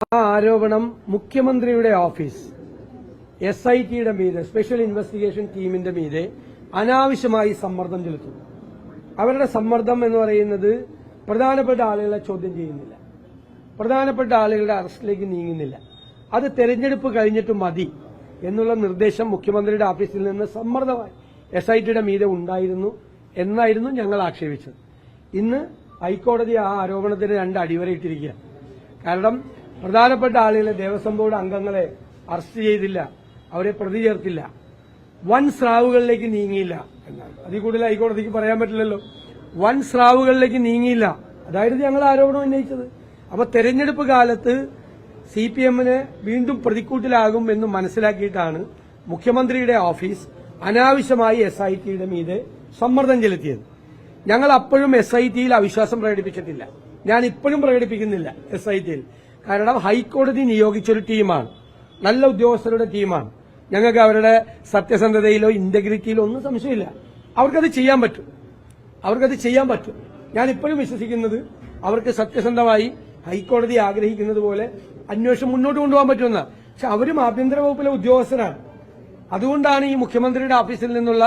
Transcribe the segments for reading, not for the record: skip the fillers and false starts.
ആ ആരോപണം മുഖ്യമന്ത്രിയുടെ ഓഫീസ് SITയുടെ മീതെ സ്പെഷ്യൽ ഇൻവെസ്റ്റിഗേഷൻ ടീമിന്റെ മീതെ അനാവശ്യമായി സമ്മർദ്ദം ചെലുത്തുന്നു. അവരുടെ സമ്മർദ്ദം എന്ന് പറയുന്നത് പ്രധാനപ്പെട്ട ആളുകളെ ചോദ്യം ചെയ്യുന്നില്ല, പ്രധാനപ്പെട്ട ആളുകളുടെ അറസ്റ്റിലേക്ക് നീങ്ങുന്നില്ല. അത് തെരഞ്ഞെടുപ്പ് കഴിഞ്ഞിട്ട് മതി എന്നുള്ള നിർദ്ദേശം മുഖ്യമന്ത്രിയുടെ ഓഫീസിൽ നിന്ന് സമ്മർദ്ദമായി SITയുടെ മീതെ ഉണ്ടായിരുന്നു എന്നായിരുന്നു ഞങ്ങൾ ആക്ഷേപിച്ചത്. ഇന്ന് ഹൈക്കോടതി ആ ആരോപണത്തിന് 2 അടിവരയിട്ടിരിക്കുക. കാരണം പ്രധാനപ്പെട്ട ആളുകളെ ദേവസ്വം ബോർഡ് അംഗങ്ങളെ അറസ്റ്റ് ചെയ്തില്ല, അവരെ പ്രതി ചേർത്തില്ല, വൻ സ്രാവുകളിലേക്ക് നീങ്ങിയില്ല എന്നാണ്. അതിൽ കൂടുതൽ ഹൈക്കോടതിക്ക് പറയാൻ പറ്റില്ലല്ലോ. വൻ സ്രാവുകളിലേക്ക് നീങ്ങിയില്ല, അതായിരുന്നു ഞങ്ങൾ ആരോപണം ഉന്നയിച്ചത്. അപ്പൊ തെരഞ്ഞെടുപ്പ് കാലത്ത് CPMന് വീണ്ടും പ്രതിക്കൂട്ടിലാകും എന്ന് മനസ്സിലാക്കിയിട്ടാണ് മുഖ്യമന്ത്രിയുടെ ഓഫീസ് അനാവശ്യമായി SITയുടെ മീതെ സമ്മർദ്ദം ചെലുത്തിയത്. ഞങ്ങൾ അപ്പോഴും SITയിൽ അവിശ്വാസം പ്രകടിപ്പിച്ചിട്ടില്ല, ഞാൻ ഇപ്പോഴും പ്രകടിപ്പിക്കുന്നില്ല SITയിൽ. കാരണം ഹൈക്കോടതി നിയോഗിച്ചൊരു ടീമാണ്, നല്ല ഉദ്യോഗസ്ഥരുടെ ടീമാണ്. ഞങ്ങൾക്ക് അവരുടെ സത്യസന്ധതയിലോ ഇന്റഗ്രിറ്റിയിലോ ഒന്നും സംശയമില്ല. അവർക്കത് ചെയ്യാൻ പറ്റും. ഞാൻ ഇപ്പോഴും വിശ്വസിക്കുന്നത് അവർക്ക് സത്യസന്ധമായി ഹൈക്കോടതി ആഗ്രഹിക്കുന്നത് പോലെ അന്വേഷണം മുന്നോട്ട് കൊണ്ടുപോകാൻ പറ്റുമെന്ന. പക്ഷെ അവരും ആഭ്യന്തര വകുപ്പിലെ ഉദ്യോഗസ്ഥരാണ്. അതുകൊണ്ടാണ് ഈ മുഖ്യമന്ത്രിയുടെ ഓഫീസിൽ നിന്നുള്ള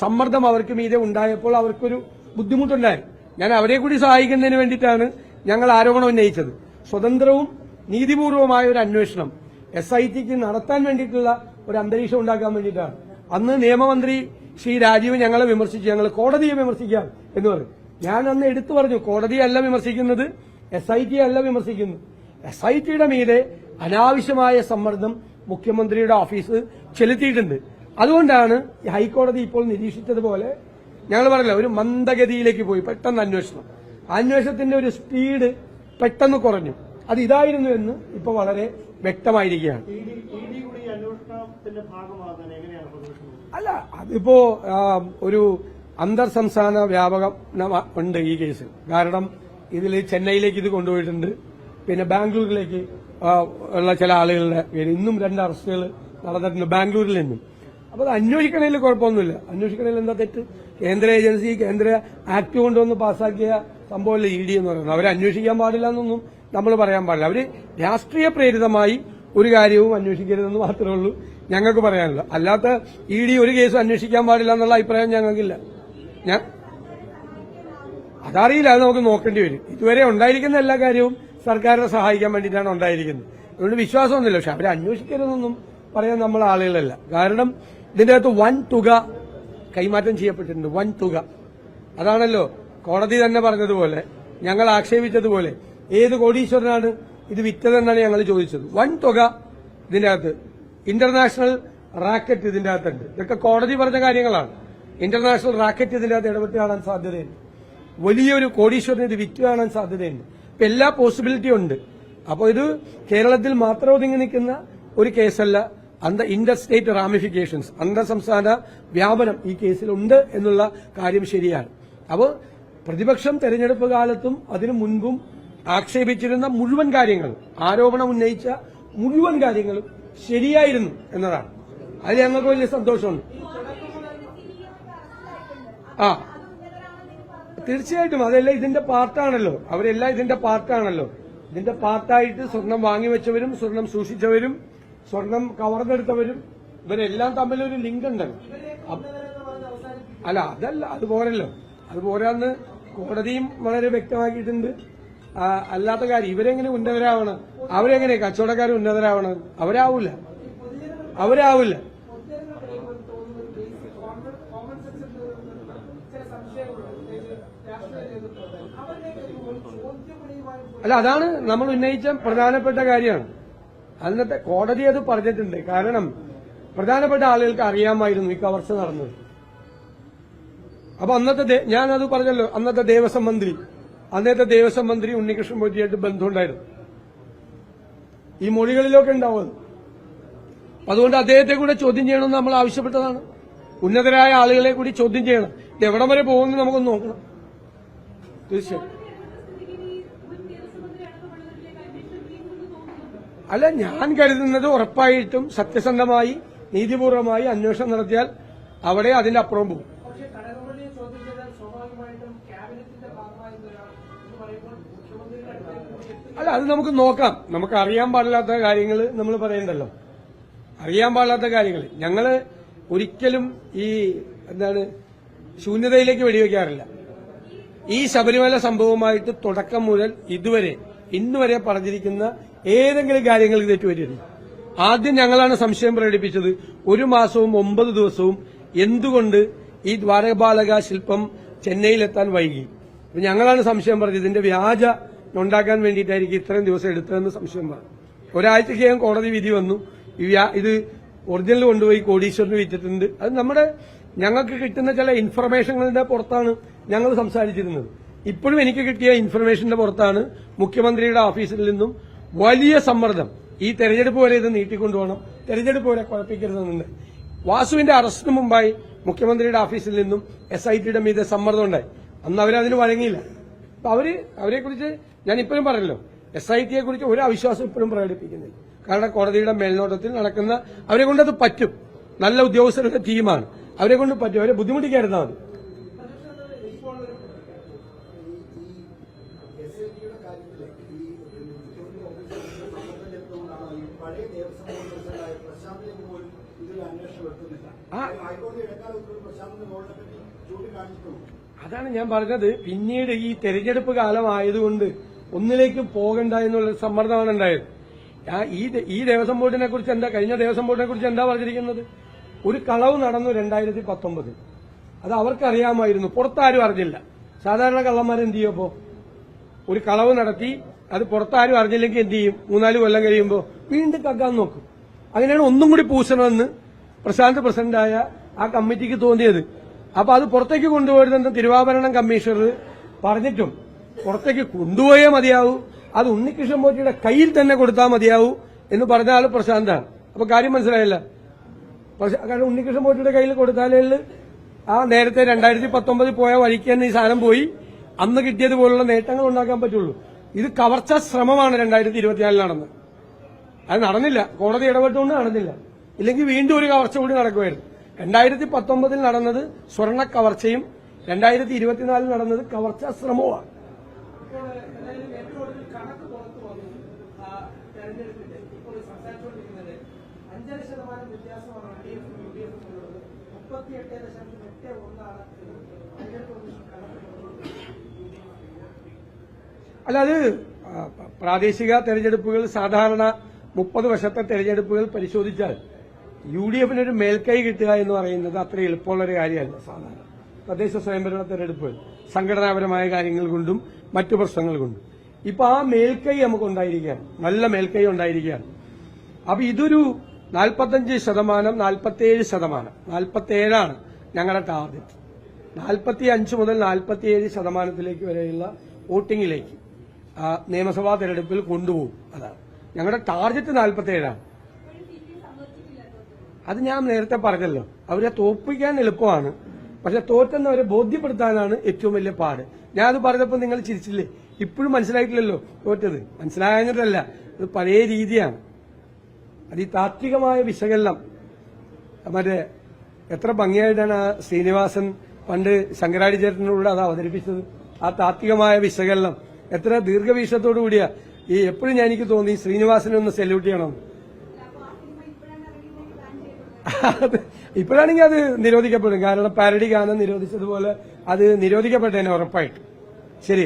സമ്മർദ്ദം അവർക്ക് മീതെ ഉണ്ടായപ്പോൾ അവർക്കൊരു ബുദ്ധിമുട്ടുണ്ടായി. ഞാൻ അവരെ കൂടി സഹായിക്കുന്നതിന് വേണ്ടിയിട്ടാണ് ഞങ്ങൾ ആരോപണം ഉന്നയിച്ചത്. സ്വതന്ത്രവും നീതിപൂർവമായ ഒരു അന്വേഷണം SITക്ക് നടത്താൻ വേണ്ടിയിട്ടുള്ള ഒരു അന്തരീക്ഷം ഉണ്ടാക്കാൻ വേണ്ടിയിട്ടാണ്. അന്ന് നിയമമന്ത്രി ശ്രീ രാജീവ് ഞങ്ങളെ വിമർശിച്ചു, ഞങ്ങൾ കോടതിയെ വിമർശിക്കാം എന്ന് പറഞ്ഞു. ഞാൻ അന്ന് എടുത്തു പറഞ്ഞു, കോടതിയല്ല വിമർശിക്കുന്നത്, SIT അല്ല വിമർശിക്കുന്നത്. SITയുടെ മീതെ അനാവശ്യമായ സമ്മർദ്ദം മുഖ്യമന്ത്രിയുടെ ഓഫീസ് ചെലുത്തിയിട്ടുണ്ട്. അതുകൊണ്ടാണ് ഹൈക്കോടതി ഇപ്പോൾ നിരീക്ഷിച്ചതുപോലെ ഞങ്ങൾ പറഞ്ഞില്ല, ഒരു മന്ദഗതിയിലേക്ക് പോയി പെട്ടെന്ന് അന്വേഷണത്തിന്റെ ഒരു സ്പീഡ് പെട്ടെന്ന് കുറഞ്ഞു. അത് ഇതായിരുന്നു എന്ന് ഇപ്പോൾ വളരെ വ്യക്തമായിരിക്കുകയാണ്. അല്ല, അതിപ്പോ ഒരു അന്തർ സംസ്ഥാന വ്യാപകം ഉണ്ട് ഈ കേസ്. കാരണം ഇതിൽ ചെന്നൈയിലേക്ക് ഇത് കൊണ്ടുപോയിട്ടുണ്ട്, പിന്നെ ബാംഗ്ലൂരിലേക്ക് ഉള്ള ചില ആളുകളുടെ പേര് ഇന്നും 2 അറസ്റ്റുകൾ നടന്നിട്ടുണ്ട് ബാംഗ്ലൂരിൽ നിന്നും. അപ്പോൾ അത് അന്വേഷിക്കണതിൽ കുഴപ്പമൊന്നുമില്ല. അന്വേഷിക്കണതിൽ എന്താ തെറ്റ്? കേന്ദ്ര ഏജൻസി കേന്ദ്ര ആക്ട് കൊണ്ടുവന്ന് പാസ്സാക്കിയ സംഭവമല്ല ED എന്ന് പറയുന്നത്. അവരെ അന്വേഷിക്കാൻ പാടില്ല എന്നൊന്നും നമ്മൾ പറയാൻ പാടില്ല. അവര് രാഷ്ട്രീയ പ്രേരിതമായി ഒരു കാര്യവും അന്വേഷിക്കരുതെന്ന് മാത്രമേ ഉള്ളൂ ഞങ്ങൾക്ക് പറയാനുള്ളൂ. അല്ലാത്ത ED ഒരു കേസും അന്വേഷിക്കാൻ പാടില്ല എന്നുള്ള അഭിപ്രായം ഞങ്ങൾക്കില്ല. അതറിയില്ല, അത് നമുക്ക് നോക്കേണ്ടി വരും. ഇതുവരെ ഉണ്ടായിരിക്കുന്ന എല്ലാ കാര്യവും സർക്കാരിനെ സഹായിക്കാൻ വേണ്ടിയിട്ടാണ് ഉണ്ടായിരിക്കുന്നത്. അതുകൊണ്ട് വിശ്വാസമൊന്നുമില്ല. പക്ഷെ അവരെ അന്വേഷിക്കരുതെന്നൊന്നും പറയാൻ നമ്മൾ ആളുകളല്ല. കാരണം ഇതിന്റെ അകത്ത് വൻ തുക കൈമാറ്റം ചെയ്യപ്പെട്ടിട്ടുണ്ട്, വൻ തുക. അതാണല്ലോ കോടതി തന്നെ പറഞ്ഞതുപോലെ, ഞങ്ങൾ ആക്ഷേപിച്ചതുപോലെ, ഏത് കോടീശ്വരനാണ് ഇത് വിറ്റതെന്നാണ് ഞങ്ങൾ ചോദിച്ചത്. വൻ തുക ഇതിന്റെ അകത്ത്, ഇന്റർനാഷണൽ റാക്കറ്റ് ഇതിന്റെ അകത്തുണ്ട്. ഇതൊക്കെ കോടതി പറഞ്ഞ കാര്യങ്ങളാണ്. ഇന്റർനാഷണൽ റാക്കറ്റ് ഇതിന്റെ അകത്ത് ഇടപെട്ട് കാണാൻ സാധ്യതയുണ്ട്. വലിയൊരു കോടീശ്വരന് ഇത് വിറ്റ് കാണാൻ സാധ്യതയുണ്ട്. ഇപ്പൊ എല്ലാ പോസിബിലിറ്റിയും ഉണ്ട്. അപ്പോൾ ഇത് കേരളത്തിൽ മാത്രം ഒതുങ്ങി നിൽക്കുന്ന ഒരു കേസല്ല. ഇന്റർ സ്റ്റേറ്റ് റാമിഫിക്കേഷൻസ്, അന്തർ സംസ്ഥാന വ്യാപനം ഈ കേസിലുണ്ട് എന്നുള്ള കാര്യം ശരിയാണ്. അപ്പോൾ പ്രതിപക്ഷം തെരഞ്ഞെടുപ്പ് കാലത്തും അതിനു മുൻപും ആക്ഷേപിച്ചിരുന്ന മുഴുവൻ കാര്യങ്ങളും, ആരോപണം ഉന്നയിച്ച മുഴുവൻ കാര്യങ്ങളും ശരിയായിരുന്നു എന്നതാണ്. അതിൽ ഞങ്ങൾക്ക് വലിയ സന്തോഷമുണ്ട്. തീർച്ചയായിട്ടും അതെല്ലാം ഇതിന്റെ പാർട്ടാണല്ലോ. അവരെല്ലാം ഇതിന്റെ പാർട്ടാണല്ലോ. ഇതിന്റെ പാർട്ടായിട്ട് സ്വർണം വാങ്ങിവെച്ചവരും സ്വർണം സൂക്ഷിച്ചവരും സ്വർണം കവർന്നെടുത്തവരും ഇവരെല്ലാം തമ്മിലൊരു ലിങ്ക് ഉണ്ടല്ലോ. അല്ല, അതല്ല, അത് പോരല്ലോ. അത് പോരാന്ന് കോടതിയും വളരെ വ്യക്തമാക്കിയിട്ടുണ്ട്. അല്ലാത്ത കാര്യം ഇവരെങ്ങനെ ഉന്നതരാവണം? അവരെങ്ങനെ കച്ചവടക്കാർ ഉന്നതരാവണം? അവരാവില്ല. അല്ല, അതാണ് നമ്മൾ ഉന്നയിച്ച പ്രധാനപ്പെട്ട കാര്യമാണ്. അന്നത്തെ കോടതി അത് പറഞ്ഞിട്ടുണ്ട്. കാരണം പ്രധാനപ്പെട്ട ആളുകൾക്ക് അറിയാമായിരുന്നു ഈ കവർച്ച നടന്നത്. അപ്പൊ ഞാനത് പറഞ്ഞല്ലോ, അന്നത്തെ ദേവസ്വം മന്ത്രി ഉണ്ണികൃഷ്ണൻ പോറ്റിയായിട്ട് ബന്ധമുണ്ടായിരുന്നു. ഈ മൊഴികളിലൊക്കെ ഉണ്ടാവും. അതുകൊണ്ട് അദ്ദേഹത്തെ കൂടെ ചോദ്യം ചെയ്യണമെന്ന് നമ്മൾ ആവശ്യപ്പെട്ടതാണ്. ഉന്നതരായ ആളുകളെ കൂടി ചോദ്യം ചെയ്യണം. ഇത് എവിടം വരെ പോകുമെന്ന് നമുക്കൊന്ന് നോക്കണം. തീർച്ചയായും. അല്ല, ഞാൻ കരുതുന്നത് ഉറപ്പായിട്ടും സത്യസന്ധമായി നീതിപൂർവമായി അന്വേഷണം നടത്തിയാൽ അവിടെ അതിന്റെ അപ്പുറം പോകും. അല്ല, അത് നമുക്ക് നോക്കാം. നമുക്ക് അറിയാൻ പാടില്ലാത്ത കാര്യങ്ങൾ നമ്മൾ പറയണ്ടല്ലോ. അറിയാൻ പാടില്ലാത്ത കാര്യങ്ങൾ ഞങ്ങള് ഒരിക്കലും ഈ എന്താണ് ശൂന്യതയിലേക്ക് വെടിവെക്കാറില്ല. ഈ ശബരിമല സംഭവമായിട്ട് തുടക്കം മുതൽ ഇതുവരെ ഇന്നുവരെ പറഞ്ഞിരിക്കുന്ന ഏതെങ്കിലും കാര്യങ്ങൾക്ക് തെറ്റുപറ്റിയിരുന്നു. ആദ്യം ഞങ്ങളാണ് സംശയം പ്രകടിപ്പിച്ചത്. 1 മാസവും 9 ദിവസവും എന്തുകൊണ്ട് ഈ ദ്വാരപാലക ശില്പം ചെന്നൈയിലെത്താൻ വൈകി? ഞങ്ങളാണ് സംശയം പറഞ്ഞത്. ഇതിന്റെ വ്യാജ ഉണ്ടാക്കാൻ വേണ്ടിയിട്ടായിരിക്കും ഇത്രയും ദിവസം എടുത്തതെന്ന് സംശയം പറഞ്ഞു. ഒരാഴ്ചക്കകം കോടതി വിധി വന്നു. ഇത് ഒറിജിനൽ കൊണ്ടുപോയി കോടീശ്വരന് വിറ്റിട്ടുണ്ട്. അത് ഞങ്ങൾക്ക് കിട്ടുന്ന ചില ഇൻഫർമേഷനുകളുടെ പുറത്താണ് ഞങ്ങൾ സംസാരിച്ചിരുന്നത്. ഇപ്പോഴും എനിക്ക് കിട്ടിയ ഇൻഫർമേഷന്റെ പുറത്താണ് മുഖ്യമന്ത്രിയുടെ ഓഫീസിൽ നിന്നും വലിയ സമ്മർദ്ദം. ഈ തെരഞ്ഞെടുപ്പ് വരെ ഇത് നീട്ടിക്കൊണ്ടുപോകണം, തെരഞ്ഞെടുപ്പ് വരെ കുഴപ്പിക്കരുതെന്നുണ്ട്. വാസുവിന്റെ അറസ്റ്റിന് മുമ്പായി മുഖ്യമന്ത്രിയുടെ ഓഫീസിൽ നിന്നും SITയുടെ മീതെ സമ്മർദ്ദം ഉണ്ടായി. അന്ന് അവരതിന് വഴങ്ങിയില്ല. അപ്പൊ അവരെക്കുറിച്ച് ഞാൻ ഇപ്പോഴും പറഞ്ഞല്ലോ, SITയെ കുറിച്ച് ഒരു അവിശ്വാസം ഇപ്പോഴും പ്രകടിപ്പിക്കുന്നില്ല. കാരണം കോടതിയുടെ മേൽനോട്ടത്തിൽ നടക്കുന്ന അവരെ കൊണ്ട് അത് പറ്റും. നല്ല ഉദ്യോഗസ്ഥരുടെ ടീമാണ്, അവരെ കൊണ്ട് പറ്റും. അവരെ ബുദ്ധിമുട്ടിക്കായിരുന്നാൽ മതി. അതാണ് ഞാൻ പറഞ്ഞത്. പിന്നീട് ഈ തെരഞ്ഞെടുപ്പ് കാലമായതുകൊണ്ട് ഒന്നിലേക്കും പോകണ്ട എന്നുള്ള സമ്മർദ്ദമാണ് ഉണ്ടായത്. ഈ ദേവസ്വം ബോർഡിനെ കുറിച്ച് കഴിഞ്ഞ ദേവസ്വം ബോർഡിനെ കുറിച്ച് എന്താ പറഞ്ഞിരിക്കുന്നത്? ഒരു കളവ് നടന്നു 2019. അത് അവർക്കറിയാമായിരുന്നു, പുറത്താരും അറിഞ്ഞില്ല. സാധാരണ കള്ളന്മാരെന്ത് ചെയ്യപ്പോ? ഒരു കളവ് നടത്തി അത് പുറത്താരും അറിഞ്ഞില്ലെങ്കിൽ എന്ത് ചെയ്യും? 3-4 കൊല്ലം കഴിയുമ്പോൾ വീണ്ടും കക്കാൻ നോക്കും. അങ്ങനെയാണ് ഒന്നും കൂടി പൂശണമെന്ന് പ്രശാന്ത് പ്രസിഡന്റായ ആ കമ്മിറ്റിക്ക് തോന്നിയത്. അപ്പൊ അത് പുറത്തേക്ക് കൊണ്ടുപോയിരുന്ന തിരുവാഭരണം കമ്മീഷണർ പറഞ്ഞിട്ടും പുറത്തേക്ക് കൊണ്ടുപോയേ മതിയാവൂ, അത് ഉണ്ണികൃഷ്ണൻ പോറ്റിയുടെ കയ്യിൽ തന്നെ കൊടുത്താൽ മതിയാവൂ എന്ന് പറഞ്ഞ ആള് പ്രശാന്താണ്. അപ്പൊ കാര്യം മനസ്സിലായില്ല. കാരണം ഉണ്ണികൃഷ്ണൻ പോറ്റിയുടെ കയ്യിൽ കൊടുത്താലേ ആ നേരത്തെ 2019 പോയ വഴിക്ക് തന്നെ ഈ സാധനം പോയി അന്ന് കിട്ടിയതുപോലുള്ള നേട്ടങ്ങൾ ഉണ്ടാക്കാൻ പറ്റുള്ളൂ. ഇത് കവർച്ചാ ശ്രമമാണ് 2024 നടന്നത്. അത് നടന്നില്ല, കോടതി ഇടപെട്ടുകൊണ്ട് നടന്നില്ല. ഇല്ലെങ്കിൽ വീണ്ടും ഒരു കവർച്ച കൂടി നടക്കുമായിരുന്നു. 2019 നടന്നത് സ്വർണ്ണ കവർച്ചയും 2024 നടന്നത് കവർച്ചാ ശ്രമവുമാണ്. അല്ല, അത് പ്രാദേശിക തെരഞ്ഞെടുപ്പുകൾ സാധാരണ 30 വർഷത്തെ തെരഞ്ഞെടുപ്പുകൾ പരിശോധിച്ചാൽ UDFന് ഒരു മേൽക്കൈ കിട്ടുക എന്ന് പറയുന്നത് അത്ര എളുപ്പമുള്ളൊരു കാര്യമല്ല. സാധാരണ തദ്ദേശ സ്വയംഭരണ തെരഞ്ഞെടുപ്പുകൾ സംഘടനാപരമായ കാര്യങ്ങൾ കൊണ്ടും മറ്റു പ്രശ്നങ്ങൾ കൊണ്ടും ഇപ്പൊ ആ മേൽക്കൈ നമുക്ക് ഉണ്ടായിരിക്കുകയാണ്, നല്ല മേൽക്കൈ ഉണ്ടായിരിക്കുകയാണ്. അപ്പൊ ഇതൊരു 45%, 47%, 47ആണ് ഞങ്ങളുടെ ടാർഗറ്റ്. 45 മുതൽ 47% വരെയുള്ള വോട്ടിംഗിലേക്ക് നിയമസഭാ തെരഞ്ഞെടുപ്പിൽ കൊണ്ടുപോകും. അതാണ് ഞങ്ങളുടെ ടാർഗറ്റ്. 47ആണ്. അത് ഞാൻ നേരത്തെ പറഞ്ഞല്ലോ, അവരെ തോൽപ്പിക്കാൻ എളുപ്പമാണ്, പക്ഷെ തോറ്റെന്നവരെ ബോധ്യപ്പെടുത്താനാണ് ഏറ്റവും വലിയ പാട്. ഞാനത് പറഞ്ഞപ്പോൾ നിങ്ങൾ ചിരിച്ചില്ലേ? ഇപ്പോഴും മനസ്സിലായിട്ടില്ലല്ലോ തോറ്റത്. മനസ്സിലാകാഞ്ഞിട്ടല്ല, ഇത് പഴയ രീതിയാണ്. അത് ഈ താത്വികമായ വിശകലനം എത്ര ഭംഗിയായിട്ടാണ് ശ്രീനിവാസൻ പണ്ട് ശങ്കരാചാര്യനോട് അത് അവതരിപ്പിച്ചത്. ആ താത്വികമായ വിശകലനം എത്ര ദീർഘവീക്ഷണത്തോടു കൂടിയാ. എപ്പോഴും എനിക്ക് തോന്നി ശ്രീനിവാസനെ ഒന്ന് സെല്യൂട്ട് ചെയ്യണം. ഇപ്പോഴാണെങ്കിൽ അത് നിരോധിക്കപ്പെടും. കാരണം പാരഡി ഗാനം നിരോധിച്ചതുപോലെ അത് നിരോധിക്കപ്പെട്ടതിനെ ഉറപ്പായിട്ട്. ശരി.